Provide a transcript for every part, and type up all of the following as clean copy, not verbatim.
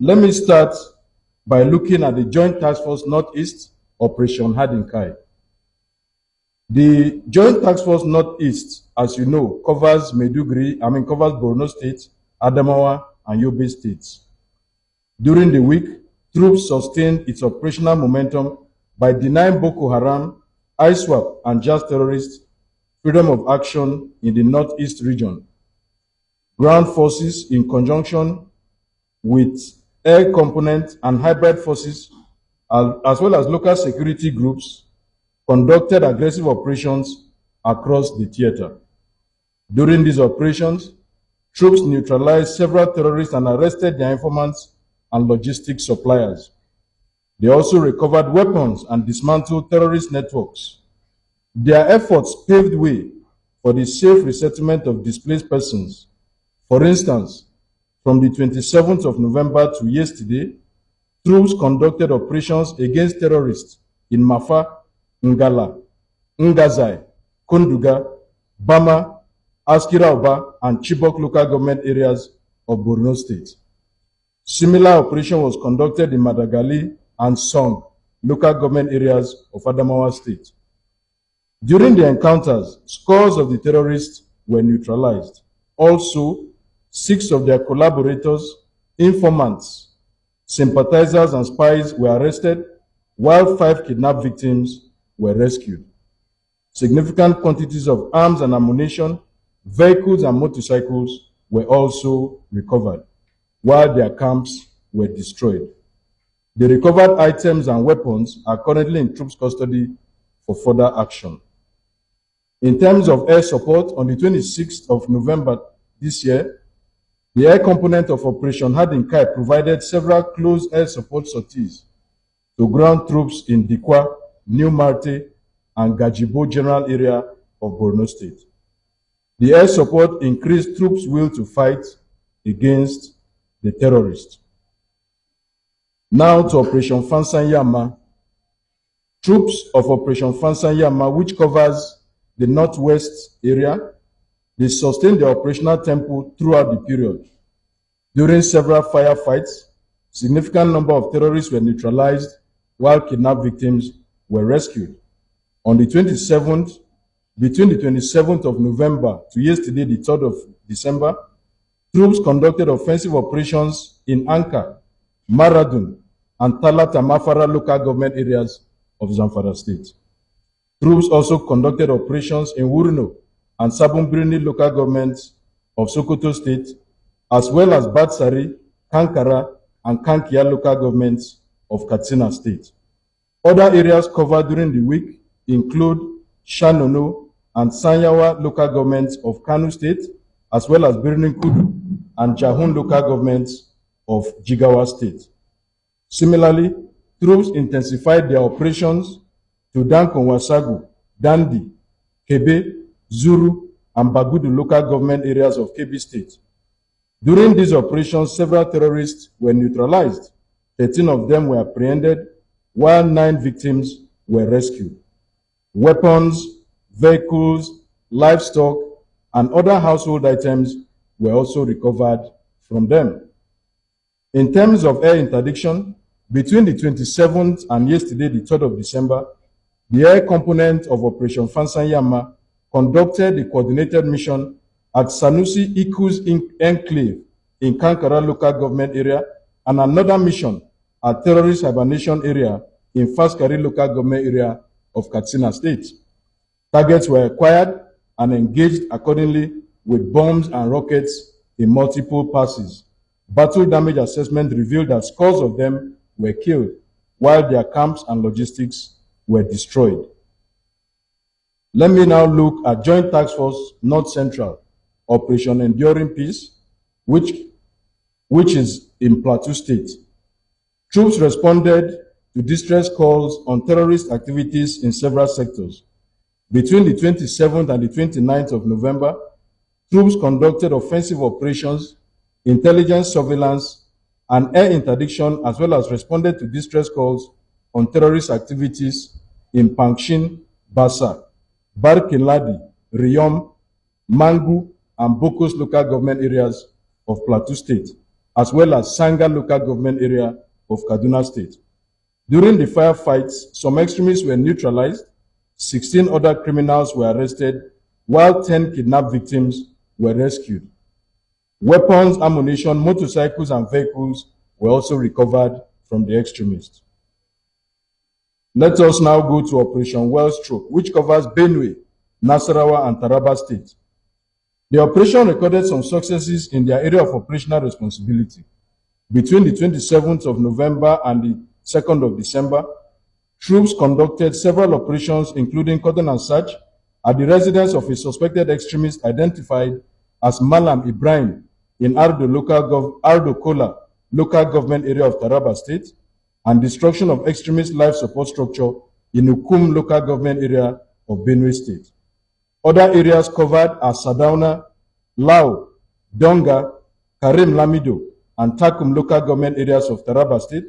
Let me start by looking at the Joint Task Force Northeast, Operation Hadinkai. The Joint Task Force Northeast, as you know, covers Borno State, Adamawa, and Yobe states. During the week, troops sustained its operational momentum by denying Boko Haram, ISWAP, and JAS terrorists freedom of action in the Northeast region. Ground forces, in conjunction with air component and hybrid forces, as well as local security groups, conducted aggressive operations across the theater. During these operations, troops neutralized several terrorists and arrested their informants and logistics suppliers. They also recovered weapons and dismantled terrorist networks. Their efforts paved way for the safe resettlement of displaced persons. For instance, from the 27th of November to yesterday, troops conducted operations against terrorists in Mafa, Ngala, Ngazai, Kunduga, Bama, Askira-Oba, and Chibok local government areas of Borno State. Similar operation was conducted in Madagali and Song local government areas of Adamawa State. During the encounters, scores of the terrorists were neutralized. Also, 6 of their collaborators, informants, sympathizers, and spies were arrested, while 5 kidnapped victims were rescued. Significant quantities of arms and ammunition, vehicles, and motorcycles were also recovered, while their camps were destroyed. The recovered items and weapons are currently in troops' custody for further action. In terms of air support, on the 26th of November this year, the air component of Operation Hadinkai provided several close air support sorties to ground troops in Dikwa, New Marte, and Gajibo general area of Borno State. The air support increased troops' will to fight against the terrorists. Now to Operation Fansanyama. Troops of Operation Fansanyama, which covers the northwest area, they sustained their operational tempo throughout the period. During several firefights, significant number of terrorists were neutralized, while kidnapped victims were rescued. On the 27th, between the 27th of November to yesterday, the 3rd of December, troops conducted offensive operations in Anka, Maradun, and Talata Mafara local government areas of Zamfara State. Troops also conducted operations in Wurno and Sabumbrini local governments of Sokoto State, as well as Batsari, Kankara, and Kankia local governments of Katsina State. Other areas covered during the week include Shanono and Sanyawa local governments of Kano State, as well as Birnin Kudu and Jahun local governments of Jigawa State. Similarly, troops intensified their operations to Dankon-Wasagu, Dandi, Kebbi, Zuru, and Bagudu local government areas of Kebbi State. During these operations, several terrorists were neutralized. 13 of them were apprehended, while 9 victims were rescued. Weapons, vehicles, livestock, and other household items were also recovered from them. In terms of air interdiction, between the 27th and yesterday, the 3rd of December, the air component of Operation Fansanyama conducted a coordinated mission at Sanusi Iku's enclave in Kankara local government area and another mission at terrorist hibernation area in Faskari local government area of Katsina State. Targets were acquired and engaged accordingly with bombs and rockets in multiple passes. Battle damage assessment revealed that scores of them were killed, while their camps and logistics were destroyed. Let me now look at Joint Task Force North Central, Operation Enduring Peace, which is in Plateau State. Troops responded to distress calls on terrorist activities in several sectors. Between the 27th and the 29th of November, troops conducted offensive operations, intelligence surveillance, and air interdiction, as well as responded to distress calls on terrorist activities in Pankshin, Basa, Barkinladi, Riyom, Mangu, and Bokos local government areas of Plateau State. as well as Sanga local government area of Kaduna State. During the firefights, some extremists were neutralized, 16 other criminals were arrested, while 10 kidnapped victims were rescued. Weapons, ammunition, motorcycles, and vehicles were also recovered from the extremists. Let us now go to Operation Wellstroke, which covers Benue, Nasarawa, and Taraba State. The operation recorded some successes in their area of operational responsibility. Between the 27th of November and the 2nd of December, troops conducted several operations, including cordon and search, at the residence of a suspected extremist identified as Malam Ibrahim in Ardo Kola local government area of Taraba State, and destruction of extremist life support structure in Ukum local government area of Benue State. Other areas covered are Sadauna, Lao, Donga, Karim Lamido, and Takum local government areas of Taraba State,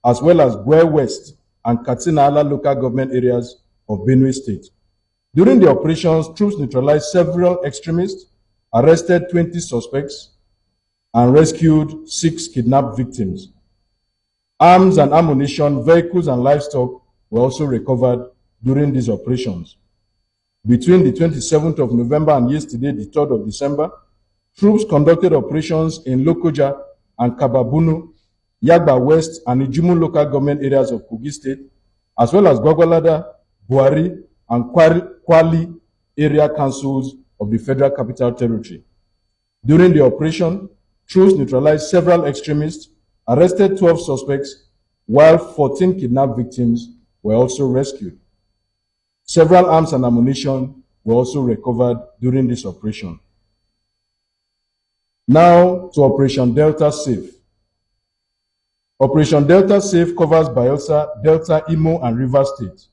as well as Gwe West and Katsina Ala local government areas of Benue State. During the operations, troops neutralized several extremists, arrested 20 suspects, and rescued 6 kidnapped victims. Arms and ammunition, vehicles, and livestock were also recovered during these operations. Between the 27th of November and yesterday, the 3rd of December, troops conducted operations in Lokoja and Kababunu, Yagba West, and Ijumu local government areas of Kogi State, as well as Gwagwalada, Buhari, and Kwali area councils of the Federal Capital Territory. During the operation, troops neutralized several extremists, arrested 12 suspects, while 14 kidnapped victims were also rescued. Several arms and ammunition were also recovered during this operation. Now to Operation Delta Safe. Operation Delta Safe covers Bayelsa, Delta, Imo, and Rivers State.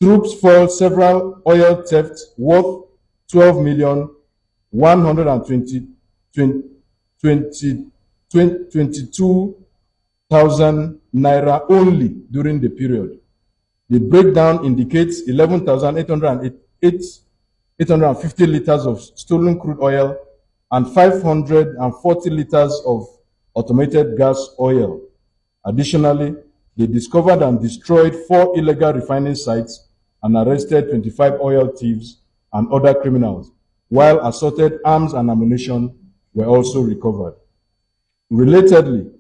Troops foiled several oil thefts worth 12,122,000 naira only during the period. The breakdown indicates 11,850 liters of stolen crude oil and 540 liters of automated gas oil. Additionally, they discovered and destroyed 4 illegal refining sites and arrested 25 oil thieves and other criminals, while assorted arms and ammunition were also recovered. Relatedly,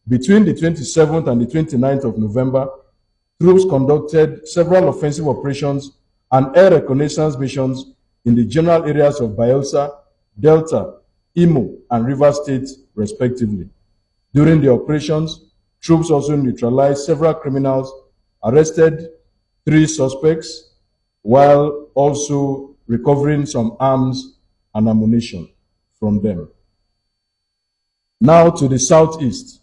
between the 27th and the 29th of November, troops conducted several offensive operations and air reconnaissance missions in the general areas of Bayelsa, Delta, Imo, and Rivers States, respectively. During the operations, troops also neutralized several criminals, arrested 3 suspects, while also recovering some arms and ammunition from them. Now to the southeast,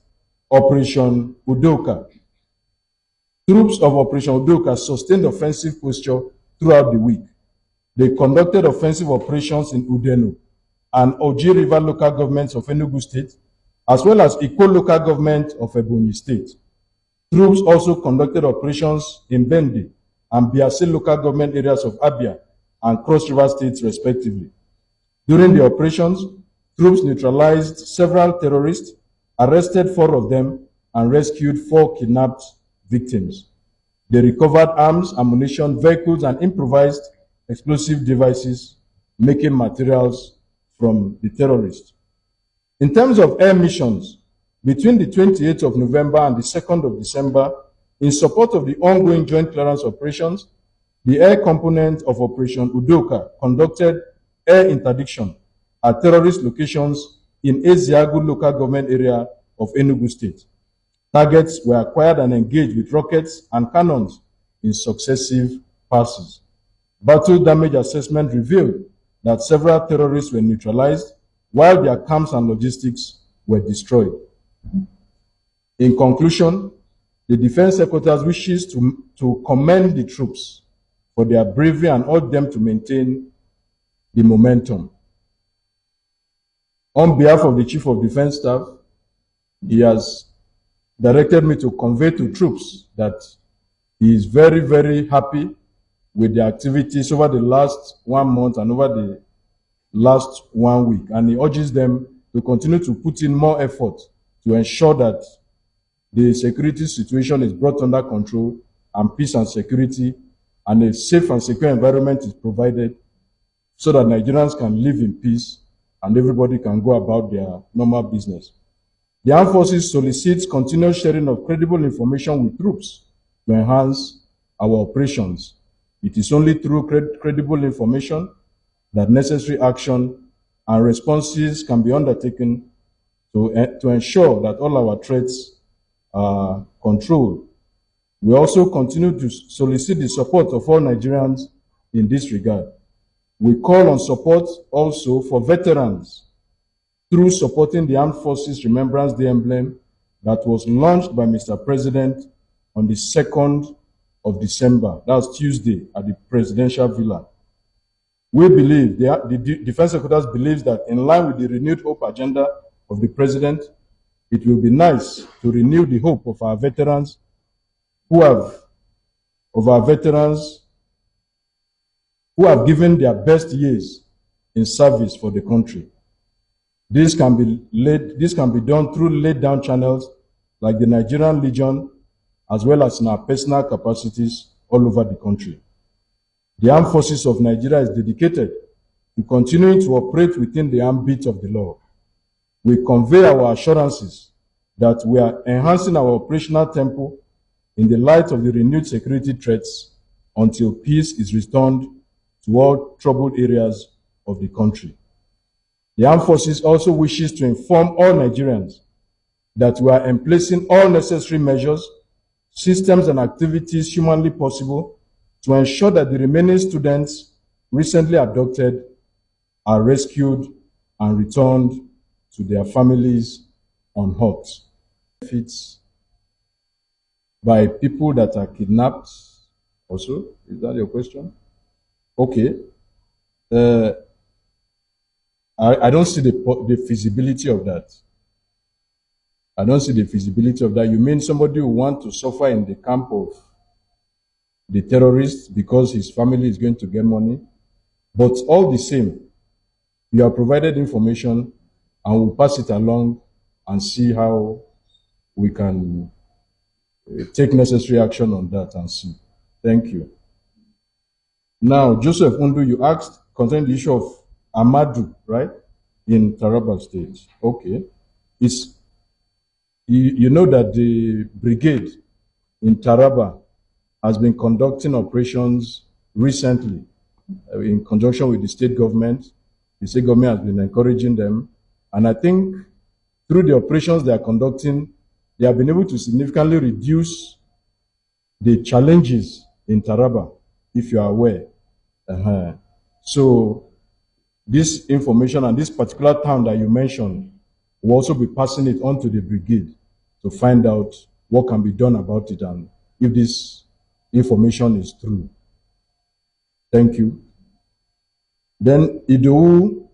Operation Udoka. Troops of Operation Udoka sustained offensive posture throughout the week. They conducted offensive operations in Udenu and Oji River local governments of Enugu State, as well as Ikko local government of Ebonyi State. Troops also conducted operations in Bende and Biase local government areas of Abia and Cross River States, respectively. During the operations, troops neutralized several terrorists, arrested 4 of them, and rescued 4 kidnapped victims. They recovered arms, ammunition, vehicles, and improvised explosive devices, making materials from the terrorists. In terms of air missions, between the 28th of November and the 2nd of December, in support of the ongoing joint clearance operations, the air component of Operation Udoka conducted air interdiction at terrorist locations in Eziagu local government area of Enugu State. Targets were acquired and engaged with rockets and cannons in successive passes. Battle damage assessment revealed that several terrorists were neutralized, while their camps and logistics were destroyed. In conclusion, the Defense Secretary wishes to commend the troops for their bravery and urge them to maintain the momentum. On behalf of the Chief of Defense Staff, he has directed me to convey to troops that he is very, very happy with the activities over the last 1 month and over the last 1 week, and he urges them to continue to put in more effort to ensure that the security situation is brought under control and peace and security and a safe and secure environment is provided so that Nigerians can live in peace and everybody can go about their normal business. The armed forces solicits continuous sharing of credible information with troops to enhance our operations. It is only through credible information that necessary action and responses can be undertaken to ensure that all our threats are controlled. We also continue to solicit the support of all Nigerians in this regard. We call on support also for veterans through supporting the Armed Forces Remembrance Day emblem that was launched by Mr. President on the 2nd of December. That was Tuesday at the Presidential Villa. We believe, the Defense Headquarters believes that in line with the renewed hope agenda of the President, it will be nice to renew the hope of our veterans who have given their best years in service for the country. This can be done through laid down channels like the Nigerian Legion, as well as in our personal capacities all over the country. The Armed Forces of Nigeria is dedicated to continuing to operate within the ambit of the law. We convey our assurances that we are enhancing our operational tempo in the light of the renewed security threats until peace is restored to all troubled areas of the country. The Armed Forces also wishes to inform all Nigerians that we are emplacing all necessary measures, systems, and activities humanly possible to ensure that the remaining students recently abducted are rescued and returned to their families unhurt. Benefits by people that are kidnapped also? Is that your question? Okay. I don't see the feasibility of that. I don't see the feasibility of that. You mean somebody who wants to suffer in the camp of the terrorists because his family is going to get money? But all the same, you have provided information and we'll pass it along and see how we can take necessary action on that and see. Thank you. Now, Joseph Undu, you asked concerning the issue of Amadu, right, in Taraba State. Okay. You know that the brigade in Taraba has been conducting operations recently in conjunction with the state government. The state government has been encouraging them. And I think through the operations they are conducting, they have been able to significantly reduce the challenges in Taraba, if you are aware. So this information and this particular town that you mentioned will also be passing it on to the brigade to find out what can be done about it and if this information is true. Thank you. Then Idowu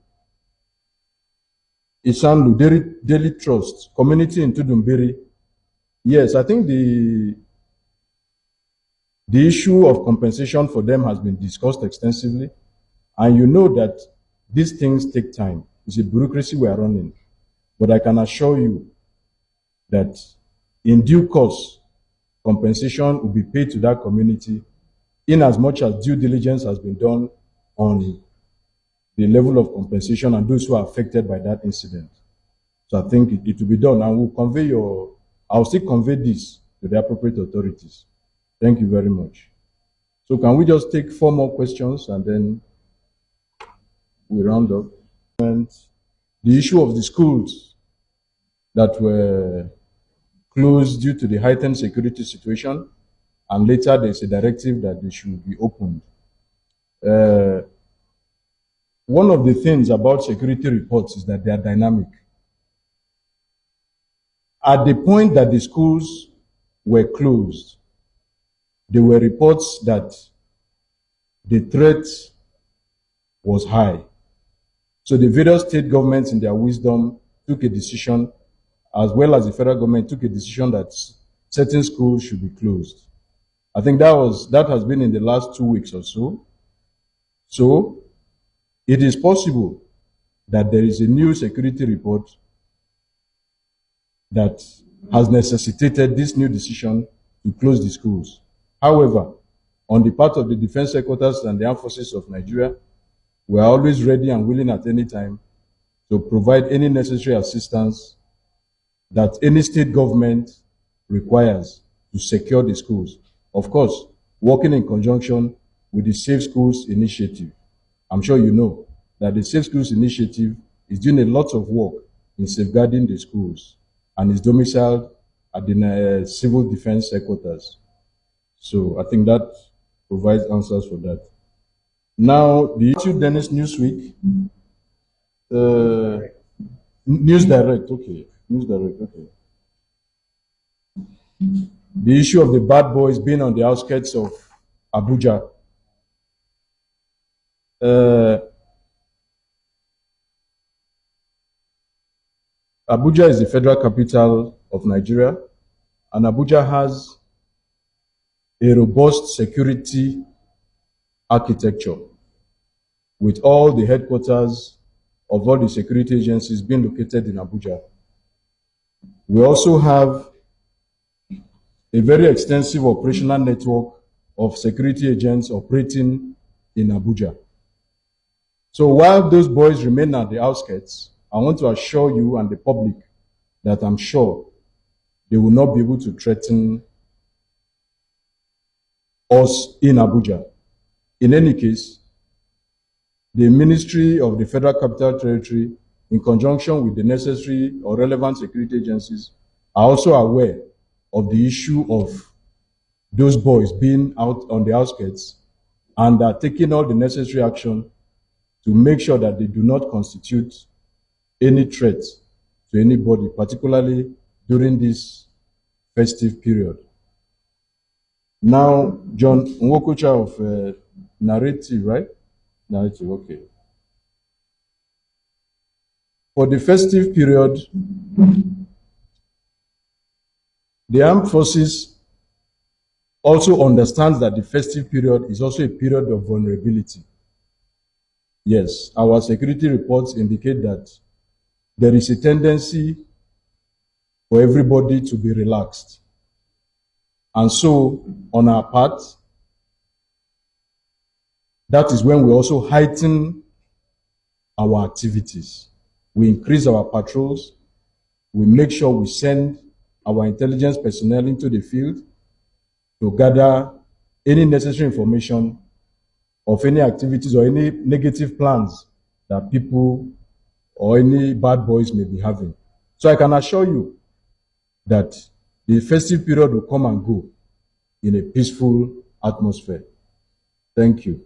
Isanlu Daily Trust, community in Tudumbiri. Yes, I think the issue of compensation for them has been discussed extensively. And you know that these things take time. It's a bureaucracy we are running. But I can assure you that in due course, compensation will be paid to that community in as much as due diligence has been done on the level of compensation and those who are affected by that incident. So I think it will be done, and I'll still convey this to the appropriate authorities. Thank you very much. So can we just take 4 more questions and then we round up? And the issue of the schools that were closed due to the heightened security situation, and later there's a directive that they should be opened. One of the things about security reports is that they are dynamic. At the point that the schools were closed, there were reports that the threat was high. So the various state governments in their wisdom took a decision, as well as the federal government took a decision that certain schools should be closed. I think that has been in the last 2 weeks or so. So it is possible that there is a new security report that has necessitated this new decision to close the schools. However, on the part of the defense headquarters and the armed forces of Nigeria, we are always ready and willing at any time to provide any necessary assistance that any state government requires to secure the schools. Of course, working in conjunction with the Safe Schools Initiative. I'm sure you know that the Safe Schools Initiative is doing a lot of work in safeguarding the schools and is domiciled at the Civil Defense Headquarters. So I think that provides answers for that. Now, the issue then is Newsweek. News Direct, okay. News Direct, okay. The issue of the bad boys being on the outskirts of Abuja. Abuja is the federal capital of Nigeria, and Abuja has a robust security architecture with all the headquarters of all the security agencies being located in Abuja. We also have a very extensive operational network of security agents operating in Abuja. So while those boys remain at the outskirts, I want to assure you and the public that I'm sure they will not be able to threaten us in Abuja. In any case, the Ministry of the Federal Capital Territory, in conjunction with the necessary or relevant security agencies, are also aware of the issue of those boys being out on the outskirts and are taking all the necessary action to make sure that they do not constitute any threat to anybody, particularly during this festive period. Now, John Nwokocha of Narrative, right? Narrative, okay. For the festive period, the armed forces also understands that the festive period is also a period of vulnerability. Yes, our security reports indicate that there is a tendency for everybody to be relaxed. And so, on our part, that is when we also heighten our activities. We increase our patrols. We make sure we send our intelligence personnel into the field to gather any necessary information of any activities or any negative plans that people or any bad boys may be having. So I can assure you that the festive period will come and go in a peaceful atmosphere. Thank you.